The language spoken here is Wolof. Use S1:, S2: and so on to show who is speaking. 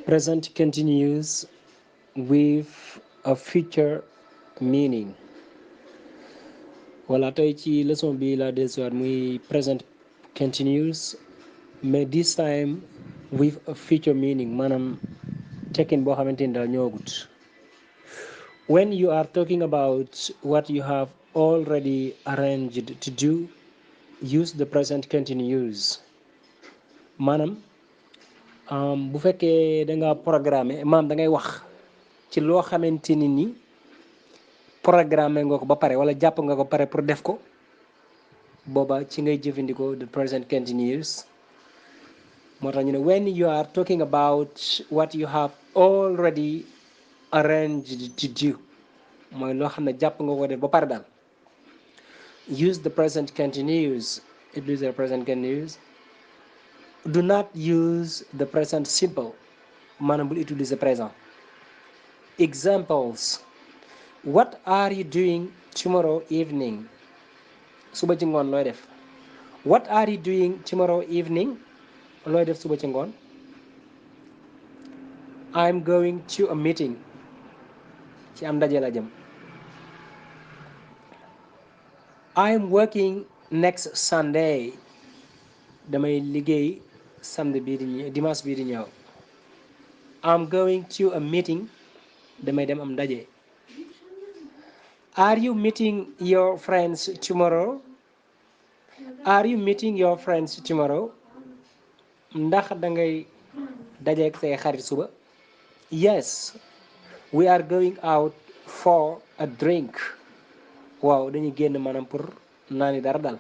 S1: Present continues with a future meaning. Voilà, tey ci leçon bi la dellusiwaat muy present continues mais this time with a future meaning maanaam tekkin boo xamante ni daal ñëwagut. When you are talking about what you have already arranged to do, use the present continuous. maanaam bu fekkee da nga programmer da ngay wax ci loo xamante ni programmer nga ko ba pare wala jàpp nga ko pare pour def ko booba ci ngay jëfandikoo the present continuous. moo tax ñu ne when you are talking about what you have already arranged to do mooy loo xam ne jàpp nga ko def ba pare daal use the present continuous. Use the present continuous. Do not use the present simple maanaam bul utiliser présent. Examples: what are you doing tomorrow evening? suba ci ngoon looy def. What are you doing tomorrow evening? looy def suba ci ngoon. I'm going to a meeting. ci am ndaje la jëm. I'm working next Sunday. damay liggéey samedi bii di ñëw dimanche bii di ñëw. I'm going to a meeting. damay dem am ndaje. Are you meeting your friends tomorrow? Are you meeting your friends tomorrow? ndax dangay dajeek say xarit suba. Yes, we are going out for a drink. waaw dañuy génn maanaam pour naani dara dal.